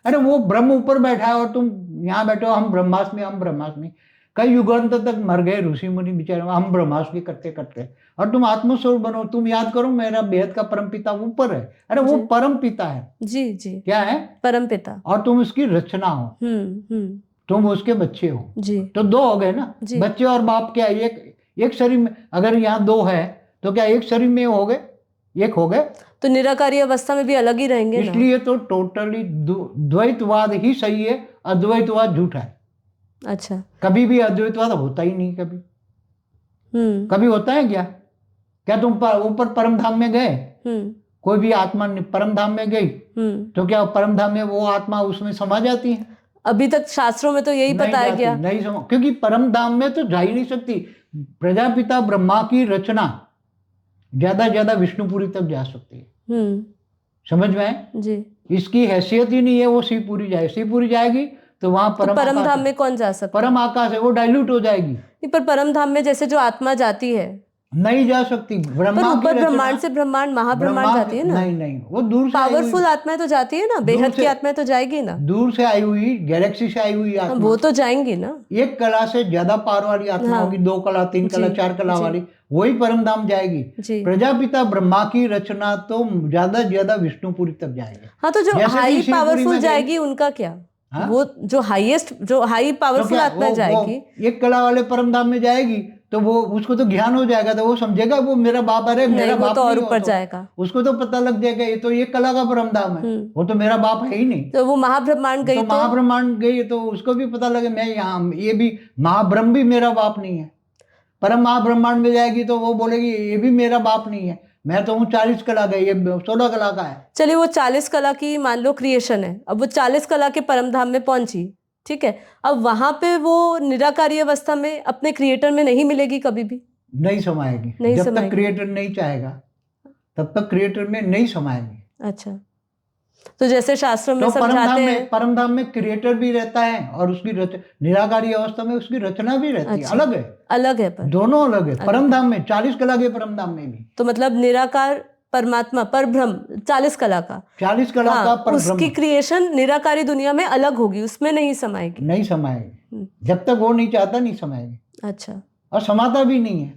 अरे वो ब्रह्म ऊपर बैठा है और तुम यहाँ बैठे हो, हम ब्रह्मास्मि, हम ब्रह्मास्मि। कई युगांत तक मर गए ऋषि मुनि बेचारे, हम ब्रह्मास्मि करते करते, और तुम आत्मस्वरूप बनो। तुम याद करो, मेरा बेहद का परम पिता ऊपर है। अरे वो
जी।
परम पिता है।
जी जी।
क्या है?
परम पिता।
और तुम उसकी रचना हो, तुम उसके बच्चे हो।
जी।
तो दो हो गए ना,
जी।
बच्चे और बाप। क्या एक शरीर में, अगर यहाँ दो है तो क्या एक शरीर में हो गए, एक हो गए?
तो निराकारी अवस्था में भी अलग ही रहेंगे ना।
इसलिए तो टोटली द्वैतवाद ही सही है, अद्वैतवाद झूठा है।
अच्छा।
कभी भी अद्वैतवाद होता ही नहीं। कभी होता है क्या? क्या तुम ऊपर परम धाम में गए? कोई भी आत्मा परम धाम में गई तो क्या परम धाम में वो आत्मा उसमें समा जाती है?
अभी तक शास्त्रों में तो यही बताया गया।
नहीं समा, क्योंकि परम धाम में तो जा ही नहीं सकती। प्रजापिता ब्रह्मा की रचना ज्यादा विष्णुपुरी तक जा सकती है। समझ में आए?
जी।
इसकी हैसियत ही नहीं है वो शिवपुरी जाए। शिवपुरी जाएगी तो वहां
परम धाम में कौन जा सकता?
परम आकाश है, वो डाइल्यूट हो जाएगी।
पर परम धाम में जैसे जो आत्मा जाती है,
नहीं जा सकती।
ऊपर ब्रह्मांड से ब्रह्मांड, महाब्रह्मांड जाती है ना।
नहीं, वो दूर से
पावरफुल आत्माएं तो जाती है ना, बेहद की आत्माएं तो जाएगी ना।
दूर से आई हुई, गैलेक्सी से आई हुई आत्मा,
वो तो जाएंगी ना।
एक कला से ज्यादा पार वाली आत्मा होगी, 2 कला, 3 कला, 4 कला वाली, वही परम धाम जाएगी। प्रजापिता ब्रह्मा की रचना तो ज्यादा विष्णुपुरी तक जाएगी।
हाँ, तो जो हाई पावरफुल जाएगी उनका क्या? वो जो हाईएस्ट, जो हाई पावरफुल आत्मा जाएगी,
एक कला वाले परम धाम में जाएगी तो वो, उसको तो ज्ञान हो जाएगा, तो वो समझेगा वो मेरा बाप, अरे मेरा बाप
तो और ऊपर जाएगा।
उसको तो पता लग जाएगा ये तो एक कला का परम धाम है, वो तो मेरा बाप है ही नहीं।
तो वो महाब्रह्मांड गई,
तो महाब्रह्मांड गई तो उसको भी पता लगे मैं यहाँ, ये भी महाब्रह्म भी मेरा बाप नहीं है। परम महाब्रह्मांड में जाएगी तो वो बोलेगी ये भी मेरा बाप नहीं है, मैं तो हूँ 40 कला का, ये 16 कला का है।
चलिए, वो 40 कला की मान लो क्रिएशन है, अब वो 40 कला के परम धाम में पहुंची, ठीक है। अब वहां पे वो निराकारी अवस्था में अपने क्रिएटर में नहीं मिलेगी, कभी भी नहीं
समाएगी। जब तक क्रिएटर नहीं चाहेगा तब तक क्रिएटर में नहीं समाएगी।
अच्छा, तो जैसे शास्त्रों में समझाते हैं,
परम धाम में क्रिएटर भी रहता है और उसकी निराकारी अवस्था में उसकी रचना भी रहती है। अलग है, पर दोनों अलग है। परम धाम में 40 कला के परम धाम में भी,
तो मतलब निराकार परमात्मा, पर ब्रह्म 40 कला का
पर
उसकी क्रिएशन निराकारी दुनिया में अलग होगी, उसमें नहीं समाएगी।
जब तक वो नहीं चाहता नहीं समाएगी।
अच्छा,
और समाता भी नहीं है।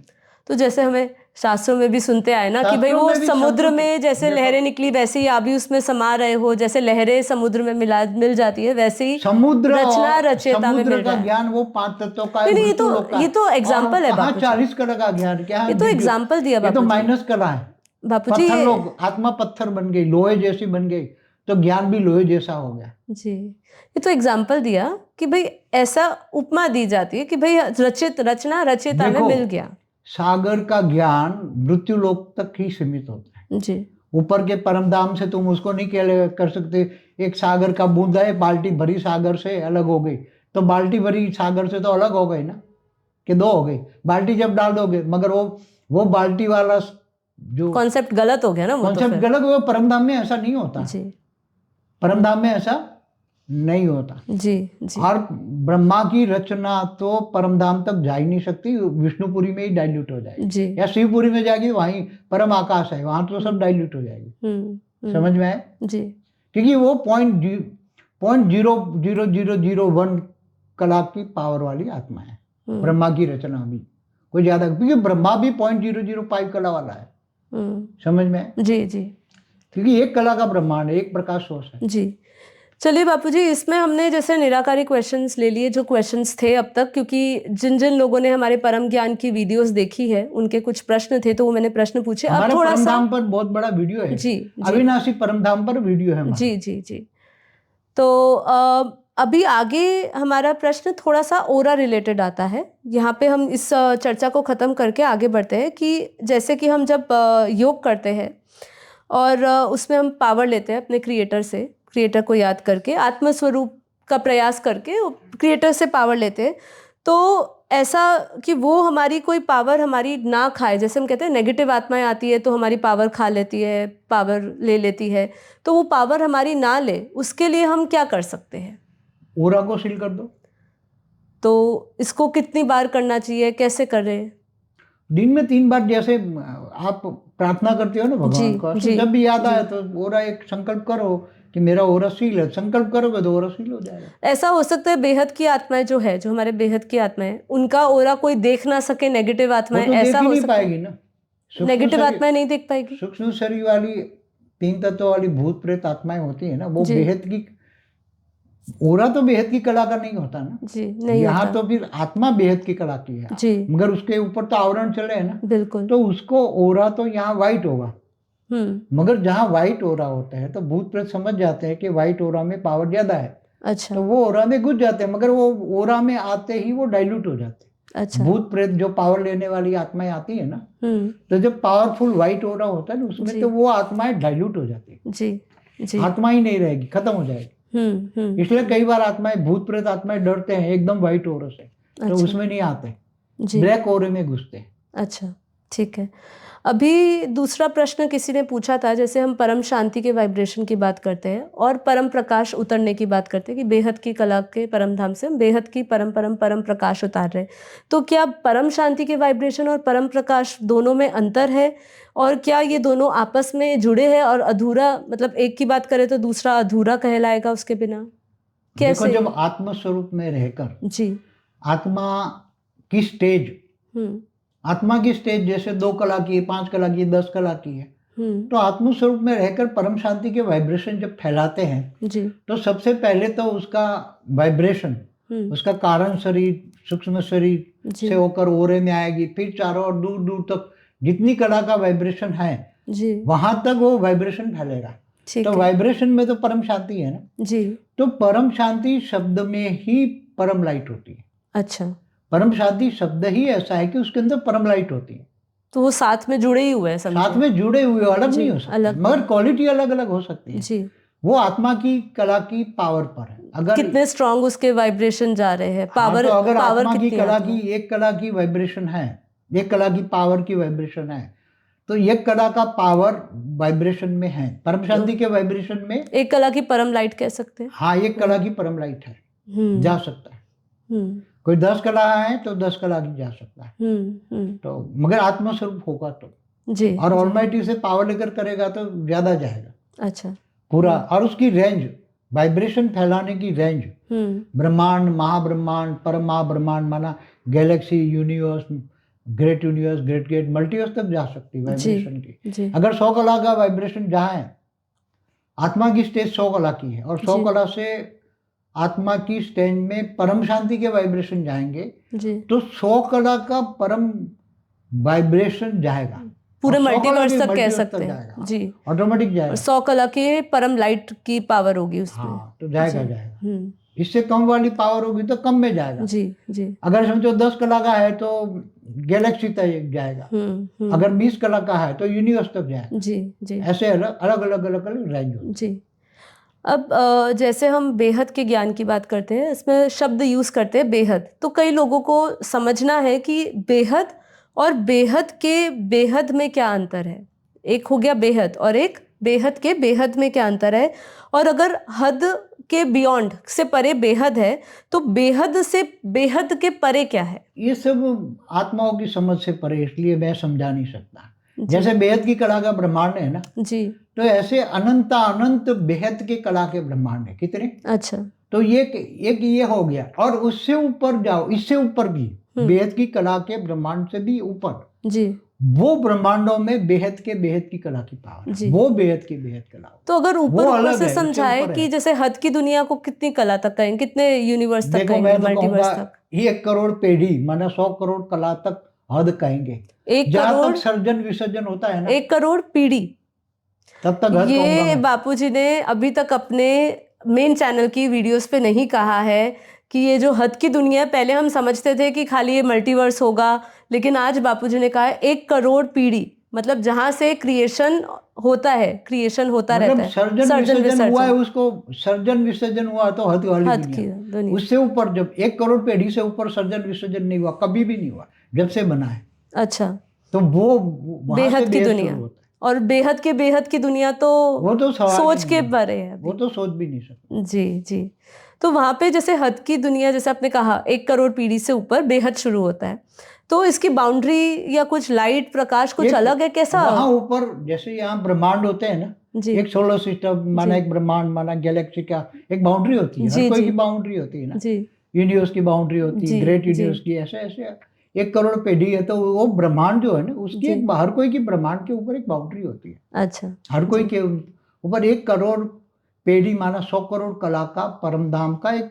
तो जैसे हमें शास्त्रों में भी सुनते आए ना कि भाई वो समुद्र में जैसे लहरें निकली वैसे ही आप भी उसमें समा रहे हो, जैसे लहरें समुद्र में मिल जाती है, वैसे ही
समुद्र
रचना रचयिता में मिल रहा है।
ज्ञान वो 5 तत्वों का है।
ये तो एग्जाम्पल है बापू जी।
40 कला का ज्ञान क्या है?
ये तो एग्जाम्पल दिया बापू जी।
ये तो माइनस कला है
बापू जी।
लोग आत्मा पत्थर बन गई, लोहे जैसी बन गई, तो ज्ञान भी लोहे जैसा हो गया
जी। ये तो एग्जाम्पल दिया कि भाई ऐसा उपमा दी जाती है कि भाई रचना रचयिता में मिल गया।
सागर का ज्ञान मृत्यु लोक तक ही सीमित होता है
जी।
ऊपर के परम धाम से तुम उसको नहीं कर सकते। एक सागर का बूंद है, बाल्टी भरी सागर से अलग हो गई, तो बाल्टी भरी सागर से तो अलग हो गई ना, कि 2 हो गई। बाल्टी जब डाल दोगे, मगर वो बाल्टी वाला जो
कॉन्सेप्ट गलत हो गया ना,
कॉन्सेप्ट गलत हो। परम धाम में ऐसा नहीं होता
जी।
परम धाम में ऐसा नहीं होता
जी जी।
और ब्रह्मा की रचना तो परम धाम तक जा ही नहीं सकती, विष्णुपुरी में ही डाइल्यूट हो जाएगी
जी।
या शिवपुरी में जाएगी, वहीं परम आकाश है, वहां तो सब डाइल्यूट हो जाएगी। समझ में आए
जी।
क्योंकि वो 0.00001 कला की पावर वाली आत्मा है ब्रह्मा की रचना भी, कोई ज्यादा, क्योंकि ब्रह्मा भी 0.005 कला वाला है। समझ में आए? जी जी। क्योंकि एक कला का ब्रह्मांड है, एक प्रकाश सोर्स है।
जी। चलिए बापू जी, इसमें हमने जैसे निराकारी क्वेश्चंस ले लिए, जो क्वेश्चंस थे अब तक, क्योंकि जिन जिन लोगों ने हमारे परम ज्ञान की वीडियोस देखी है उनके कुछ प्रश्न थे, तो वो मैंने प्रश्न पूछे। अब थोड़ा सा
परमधाम पर बहुत बड़ा वीडियो है
जी,
अविनाशी परमधाम पर वीडियो है
जी जी जी। तो अभी आगे हमारा प्रश्न थोड़ा सा ओरा रिलेटेड आता है। यहाँ पे हम इस चर्चा को ख़त्म करके आगे बढ़ते हैं कि जैसे कि हम जब योग करते हैं और उसमें हम पावर लेते हैं अपने क्रिएटर से, क्रिएटर को याद करके, आत्मस्वरूप का प्रयास करके क्रिएटर से पावर लेते हैं, तो ऐसा कि वो हमारी कोई पावर हमारी ना खाए। जैसे हम कहते हैं नेगेटिव आत्माएं आती है तो हमारी पावर खा लेती है, पावर ले लेती है, तो वो पावर हमारी ना ले, उसके लिए हम क्या कर सकते हैं?
ओरा को सील कर दो।
तो इसको कितनी बार करना चाहिए, कैसे करें?
दिन में 3 बार, जैसे आप प्रार्थना करते हो ना भगवान को, तो जब भी याद आए तो ओरा एक संकल्प करो कि मेरा ओरा सील है। संकल्प करोगे तो ओरा सील हो जाएगा।
ऐसा हो सकता है बेहद की आत्माएं जो है, जो हमारे बेहद की आत्माएं, उनका ओरा कोई देख ना सके, नेगेटिव आत्माएं,
तो
ऐसा
देख ही
हो
नहीं
सकता
पाएगी
है?
ना।
नेगेटिव आत्माएं नहीं देख पाएगी।
सूक्ष्म शरीर वाली 3 तत्वों वाली भूत प्रेत आत्माएं होती है ना, वो बेहद की ओरा तो बेहद की कला का नहीं होता ना
जी, नहीं
यहाँ
होता।
तो फिर आत्मा बेहद की कला की है
जी,
मगर उसके ऊपर तो आवरण चले है ना,
बिल्कुल।
तो उसको ओरा तो यहाँ वाइट होगा, मगर जहाँ वाइट ओरा होता है तो भूत प्रेत समझ जाते हैं कि वाइट ओरा में पावर ज्यादा है।
अच्छा।
तो वो ओरा में घुस जाते हैं, मगर वो ओरा में आते ही वो डाइल्यूट हो जाते हैं।
अच्छा।
भूत प्रेत जो पावर लेने वाली आत्माएं आती है ना, तो जब पावरफुल व्हाइट ओरा होता है ना उसमें, तो वो आत्माएं डाइल्यूट हो जाती है।
जी, जी।
आत्मा ही नहीं रहेगी, खत्म हो जाएगी। इसलिए कई बार आत्माएं, भूत प्रेत आत्माएं डरते हैं एकदम व्हाइट ओरे से, तो उसमें नहीं आते, ब्लैक ओरे में घुसते।
अच्छा, ठीक है। अभी दूसरा प्रश्न किसी ने पूछा था, जैसे हम परम शांति के वाइब्रेशन की बात करते हैं और परम प्रकाश उतरने की बात करते हैं कि बेहद की कला के परम धाम से हम बेहद की परम प्रकाश उतार रहे हैं, तो क्या परम शांति के वाइब्रेशन और परम प्रकाश दोनों में अंतर है? और क्या ये दोनों आपस में जुड़े हैं और अधूरा, मतलब एक की बात करें तो दूसरा अधूरा कहलाएगा उसके बिना? कैसे?
देखो, जब आत्म स्वरूप में रहकर
जी,
आत्मा की स्टेज, आत्मा की स्टेज जैसे 2 कला की, 5 कला की, 10 कला की है, तो आत्म स्वरूप में रहकर परम शांति के वाइब्रेशन जब फैलाते हैं जी, तो सबसे पहले तो उसका वाइब्रेशन, उसका कारण शरीर, सूक्ष्म शरीर से होकर ओरे में आएगी, फिर चारों ओर दूर दूर तक जितनी कला का वाइब्रेशन है जी, वहां तक वो वाइब्रेशन फैलेगा। तो वाइब्रेशन में तो परम शांति है ना जी, तो परम शांति शब्द में ही परम लाइट होती है। अच्छा, परम शांति शब्द ही ऐसा है कि उसके अंदर परम लाइट होती है, तो वो साथ में जुड़े ही हुए हैं, साथ में जुड़े हुए, अलग नहीं हो सकते, मगर क्वालिटी अलग अलग हो सकती है जी। वो आत्मा की कला की पावर पर है, अगर
कितने स्ट्रॉन्ग उसके वाइब्रेशन जा रहे हैं, पावर,
तो अगर
पावर
आत्मा की कला
की
एक कला की वाइब्रेशन है, एक कला की पावर की वाइब्रेशन है, तो एक कला का पावर वाइब्रेशन में है, परम शांति के वाइब्रेशन में
एक कला की परम लाइट कह सकते हैं।
हाँ, एक कला की परम लाइट है, जा सकता है। कोई 10 कला है तो 10 कला की जा सकता है, तो मगर आत्मस्वरूप होगा तो जी, और ऑलमाइटी से पावर लेकर करेगा तो ज्यादा जाएगा। अच्छा, पूरा, और उसकी रेंज, वाइब्रेशन फैलाने की रेंज, ब्रह्मांड, महाब्रह्मांड, परम महाब्रह्मांड, माना Galaxy, universe, great universe, great great multiverse तक जा सकती है वाइब्रेशन की। अगर 100 कला का वाइब्रेशन जहाँ है, आत्मा की स्टेज 100 कला की है और 100 कला से आत्मा की स्टेज में परम शांति के वाइब्रेशन जाएंगे जी, तो 100 कला का परम वाइब्रेशन जाएगा, पूरे मल्टीवर्स तक कह सकते हैं जी, ऑटोमेटिक जाएगा।
100 कला की परम लाइट की पावर होगी उसमें।
हाँ, तो जाएगा। इससे कम वाली पावर होगी तो कम में जाएगा जी जी। अगर समझो 10 कला का है तो गैलेक्सी तक जाएगा, अगर 20 कला का है तो यूनिवर्स तक जाएगा जी जी। ऐसे अलग अलग रेंज
जी। अब जैसे हम बेहद के ज्ञान की बात करते हैं, इसमें शब्द यूज करते हैं बेहद, तो कई लोगों को समझना है कि बेहद और बेहद के बेहद में क्या अंतर है। एक हो गया बेहद और एक बेहद के बेहद में क्या अंतर है, और अगर हद के बियॉन्ड से परे बेहद है तो बेहद से बेहद के परे क्या है?
ये सब आत्माओं की समझ से परे, इसलिए मैं समझा नहीं सकता। जैसे बेहद की कला का ब्रह्मांड है ना जी, तो ऐसे अनंत अनंत बेहद के कला के ब्रह्मांड है कितने। अच्छा, तो एक ये हो गया, और उससे ऊपर जाओ, इससे ऊपर भी बेहद की कला के ब्रह्मांड से भी ऊपर जी, वो ब्रह्मांडों में बेहद की कला की पावर है, वो बेहद की बेहद कला।
तो अगर ऊपर से समझाए कि जैसे हद की दुनिया को कितनी कला तक कहेंगे, कितने यूनिवर्स तक कहेंगे, मल्टीवर्स तक,
1 करोड़ पेढ़ी माना 100 करोड़ कला तक हद कहेंगे।
1 करोड़
सर्जन विसर्जन होता है ना,
1 करोड़ पीढ़ी,
तब तक
ये बापूजी ने अभी तक अपने मेन चैनल की वीडियोस पे नहीं कहा है कि ये जो हद की दुनिया है, पहले हम समझते थे कि खाली ये मल्टीवर्स होगा, लेकिन आज बापूजी ने कहा है 1 करोड़ पीढ़ी, मतलब जहां से क्रिएशन होता है, क्रिएशन होता रहता है,
सर्जन विसर्जन हुआ है, उसको सर्जन विसर्जन हुआ तो हद वाली दुनिया। उससे ऊपर जब 1 करोड़ पेढ़ी से ऊपर सर्जन विसर्जन नहीं हुआ, कभी भी नहीं हुआ जब से बना है। अच्छा, तो वो
बेहद की दुनिया, और बेहद की दुनिया तो
वो तो
सोच के परे है,
वो तो सोच भी नहीं सकते।
जी जी। तो वहाँ पे जैसे हद की दुनिया, जैसे आपने कहा 1 करोड़ पीढ़ी से ऊपर बेहद शुरू होता है, तो इसकी बाउंड्री या कुछ लाइट प्रकाश कुछ अलग है कैसा?
वहाँ ऊपर जैसे यहाँ ब्रह्मांड होते हैं ना,
जी
एक सोलर सिस्टम माना, एक ब्रह्मांड माना, गैलेक्सी का एक बाउंड्री होती है, हर
जी
कोई
जी
की बाउंड्री होती है ना।
जी
यूनिवर्स की बाउंड्री होती है,
जी
ग्रेट
जी
यूनिवर्स की, ऐसे ऐसे 1 करोड़ पीढ़ी है, तो वो ब्रह्मांड जो है ना, उसकी
जी
एक हर कोई की ब्रह्मांड के ऊपर एक बाउंड्री होती है।
अच्छा
हर कोई
जी
के ऊपर 1 करोड़ पीढ़ी माना 100 करोड़ कला का परम धाम का एक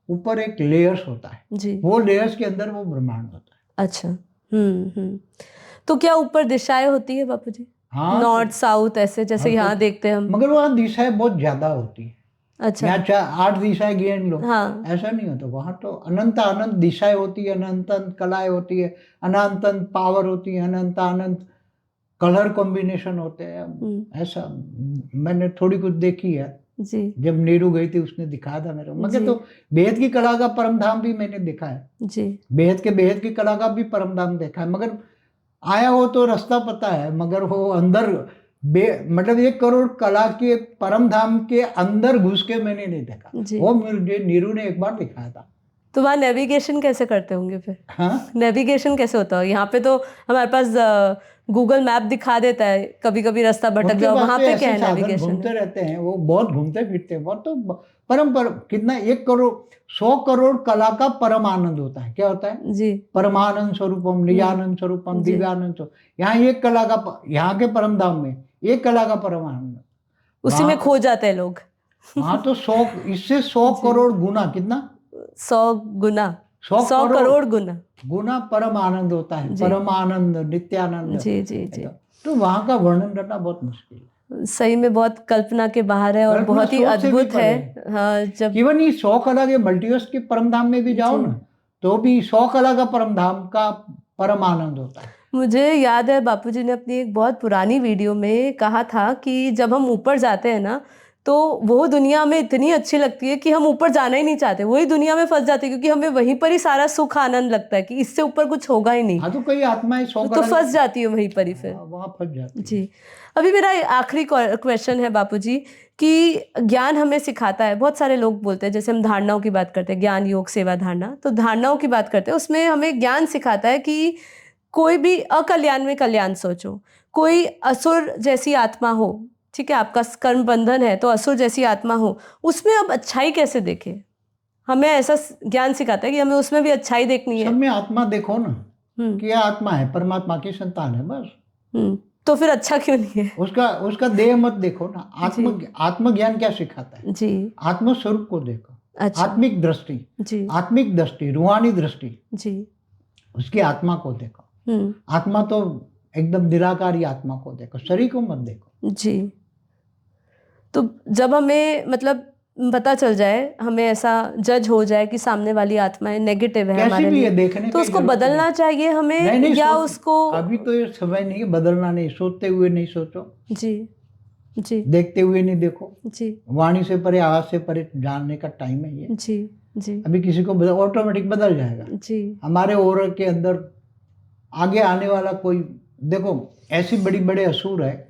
ऊपर एक लेयर्स होता है,
जी
वो लेयर्स के अंदर वो ब्रह्मांड होता है।
अच्छा तो क्या ऊपर दिशाएं होती है बापू जी?
हाँ,
नॉर्थ साउथ ऐसे जैसे
हर
यहाँ
कोई,
देखते हैं हम?
मगर वहाँ दिशाएं बहुत ज्यादा होती है।
अच्छा
यहाँ 8 दिशाएं गिन लो,
हाँ
ऐसा नहीं होता। वहाँ तो अनंत अनंत दिशाएं होती है, अनंत अनंत कलाएं होती है, अनंत अनंत पावर होती है, अनंत अनंत कलर कॉम्बिनेशन होते हैं। ऐसा मैंने थोड़ी कुछ देखी है,
जी
जब नीरू गई थी उसने दिखाया था मेरे को। मगर
जी
तो बेहद की कला का परम धाम भी मैंने देखा है,
जी
बेहद की कला का भी परम धाम देखा है। मगर आया हो तो रास्ता पता है, मगर वो अंदर मतलब 1 करोड़ कला के परम धाम के अंदर घुस के मैंने नहीं देखा।
जी
वो मुझे नीरू ने एक बार दिखाया था।
तो वहाँ नेविगेशन कैसे करते होंगे फिर?
हाँ,
नेविगेशन कैसे होता है? यहाँ पे तो हमारे पास गूगल मैप दिखा देता है, कभी कभी रास्ता भटक
उनके
जाओ,
पास
वहाँ
तो
पे
ऐसे
क्या है
साधन
नेविगेशन
घूमते
है?
रहते हैं, वो बहुत घूमते फिरते हैं बहुत। तो परम कितना 1 करोड़ 100 करोड़ कला का परम आनंद होता है। क्या होता है?
जी
परमानंद स्वरूपम, निजानंद स्वरूपम,
जी
दिव्यानंद स्वरूप। यहाँ एक कला का, यहाँ के परम धाम में एक कला का परम आनंद।
उसी में खो जाते हैं लोग।
वहां तो 100, इससे 100
जी
करोड़ गुना, कितना
100 गुना
100
100 करोड़ गुना
गुना परम आनंद होता है,
जी
परम आनंद, नित्यानंद।
जी जी जी
तो वहां का वर्णन करना बहुत मुश्किल है,
सही में बहुत कल्पना के बाहर है और
कल्पना
बहुत ही
सोच से भी
अद्भुत
परे
है।
है।
हाँ जब
इवन ये 100 कला के मल्टीवर्स के परम धाम में भी जाओ
जी
ना, तो भी 100 कला का परम धाम का परम आनंद होता है।
मुझे याद है बापूजी ने अपनी एक बहुत पुरानी वीडियो में कहा था कि जब हम ऊपर जाते हैं ना, तो वो दुनिया हमें इतनी अच्छी लगती है कि हम ऊपर जाना ही नहीं चाहते, वही दुनिया में फंस जाते हैं, क्योंकि हमें वहीं पर ही सारा सुख आनंद लगता है कि इससे ऊपर कुछ होगा ही नहीं।
हाँ, तो कई आत्माएं 100
तो
कला
फंस जाती है वहीं पर ही फिर।
वहां फंस जाती है।
जी अभी मेरा आखिरी क्वेश्चन है बापूजी कि ज्ञान हमें सिखाता है, बहुत सारे लोग बोलते हैं, जैसे हम धारणाओं की बात करते हैं, ज्ञान योग सेवा धारणा, तो धारणाओं की बात करते हैं, उसमें हमें ज्ञान सिखाता है कि कोई भी अकल्याण में कल्याण सोचो, कोई असुर जैसी आत्मा हो, ठीक है, आपका कर्म बंधन है तो असुर जैसी आत्मा हो, उसमें अब अच्छाई कैसे देखें? हमें ऐसा ज्ञान सिखाता है कि हमें उसमें भी अच्छाई देखनी है।
सब में आत्मा देखो ना, कि यह आत्मा है, परमात्मा की संतान है, बस।
तो फिर अच्छा क्यों नहीं है?
उसका देह मत देखो ना।
जी
आत्मज्ञान क्या सिखाता है?
जी
आत्म स्वरूप को देखो,
अच्छा
आत्मिक दृष्टि,
जी
आत्मिक दृष्टि, रूहानी दृष्टि,
जी
उसकी आत्मा को देखो। आत्मा तो एकदम निराकारी आत्मा को देखो, शरीर को मत देखो।
जी तो जब हमें मतलब पता चल जाए, हमें ऐसा जज हो जाए कि सामने वाली आत्माएं नेगेटिव है
कैसी
हमारे
भी
लिए,
है, देखने
तो
की
उसको
जरूरत
बदलना
नहीं।
चाहिए हमें
नहीं
या
सोच,
उसको?
अभी तो ये समय नहीं है, बदलना नहीं, सोचते हुए नहीं सोचो,
जी जी
देखते हुए नहीं देखो।
जी
वाणी से परे, आवाज से परे जानने का टाइम है ये।
जी जी
अभी किसी को ऑटोमेटिक बदल जाएगा।
जी
हमारे ओर के अंदर आगे आने वाला कोई, देखो ऐसी बड़ी बड़े असुर है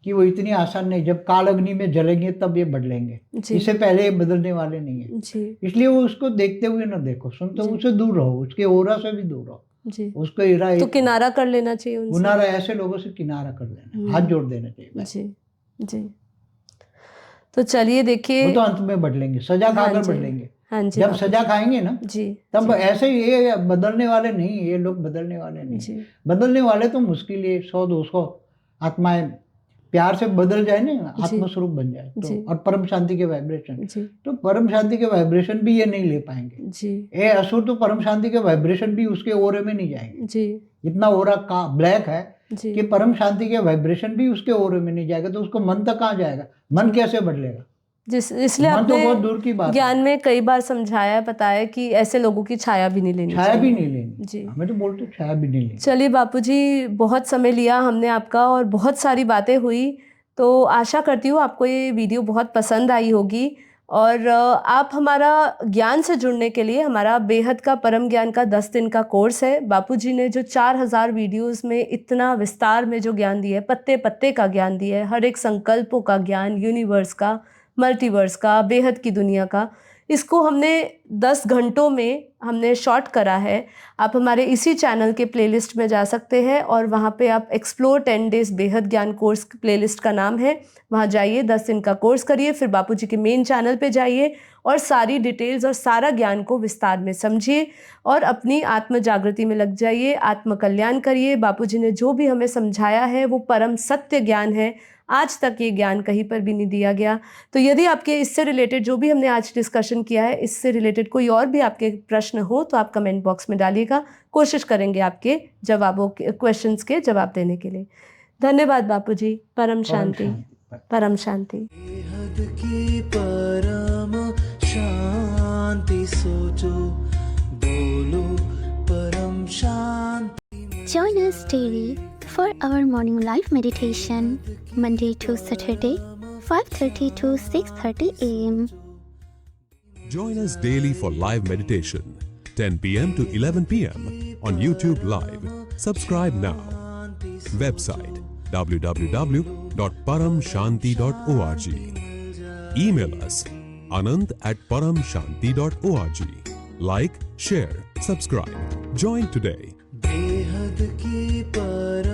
कि वो इतनी आसान नहीं, जब काल अग्नि में जलेंगे तब ये बदलेंगे,
जी
इससे पहले ये बदलने वाले नहीं है।
जी
इसलिए वो उसको देखते हुए ना देखो, सुनते हुए उससे दूर रहो, उसके ओरा से भी दूर रहो।
जी
उसको इरा
तो किनारा कर लेना चाहिए उनसे।
गुनारा, ऐसे लोगों से किनारा कर देना, हाथ जोड़ देना चाहिए बस।
जी जी तो चलिए देखिए,
वो तो अंत में बदलेंगे, सजा
हाँ
खाकर
जी
बदलेंगे।
हाँ जी
जब
बापू
सजा
जी।
खाएंगे ना,
जी
तब
जी
ऐसे ही ये बदलने वाले नहीं, ये लोग बदलने वाले नहीं।
जी
बदलने वाले तो मुश्किल है, 100-200 आत्माएं प्यार से बदल जाए ना,
जी
आत्मस्वरूप बन जाए तो,
जी
और परम शांति के वाइब्रेशन,
जी
तो परम शांति के वाइब्रेशन भी ये नहीं ले पाएंगे।
जी
ये असुर तो परम शांति के वाइब्रेशन भी उसके ओरे में नहीं जाएंगे।
जी
इतना ओरा का ब्लैक है
जी
कि परम शांति के वाइब्रेशन भी उसके ओरे में नहीं जाएगा, तो उसको मन तक कहाँ जाएगा? मन कैसे बदलेगा?
इसलिए
मन तो बहुत दूर की
आपने
बात
ज्ञान
है।
में कई बार समझाया, बताया कि ऐसे लोगों की छाया भी नहीं लेनी
छाया भी
चाहिए।
नहीं लेनी
जी
हमें, तो बोलते छाया भी नहीं लेनी।
चलिए बापूजी, बहुत समय लिया हमने आपका और बहुत सारी बातें हुई, तो आशा करती हूँ आपको ये वीडियो बहुत पसंद आई होगी। और आप हमारा ज्ञान से जुड़ने के लिए, हमारा बेहद का परम ज्ञान का 10 दिन का कोर्स है। बापूजी ने जो 4000 वीडियोस में इतना विस्तार में जो ज्ञान दिया है, पत्ते पत्ते का ज्ञान दिया है, हर एक संकल्पों का ज्ञान, यूनिवर्स का, मल्टीवर्स का, बेहद की दुनिया का, इसको हमने 10 घंटों में हमने शॉर्ट करा है। आप हमारे इसी चैनल के प्लेलिस्ट में जा सकते हैं और वहाँ पे आप एक्सप्लोर 10 डेज बेहद ज्ञान कोर्स प्लेलिस्ट का नाम है, वहाँ जाइए, 10 दिन का कोर्स करिए, फिर बापूजी के मेन चैनल पे जाइए और सारी डिटेल्स और सारा ज्ञान को विस्तार में समझिए और अपनी आत्म जागृति में लग जाइए, आत्म कल्याण करिए। बापूजी ने जो भी हमें समझाया है वो परम सत्य ज्ञान है, आज तक ये ज्ञान कहीं पर भी नहीं दिया गया। तो यदि आपके इससे रिलेटेड जो भी हमने आज डिस्कशन किया है, इससे रिलेटेड कोई और भी आपके प्रश्न हो तो आप कमेंट बॉक्स में डालिएगा, कोशिश करेंगे आपके जवाबों के क्वेश्चंस के जवाब देने के लिए। धन्यवाद बापूजी। परम शांति, परम शांति।
बेहद की परम शांति सोचो, बोलो परम शांति।
Join us daily for our morning live meditation, Monday to Saturday, 5:30 to 6:30 a.m.
Join us daily for live meditation, 10 p.m. to 11 p.m. on YouTube Live. Subscribe now. Website www.paramshanti.org. Email us anand@paramshanti.org. Like, share, subscribe. Join today.
बेहद की परम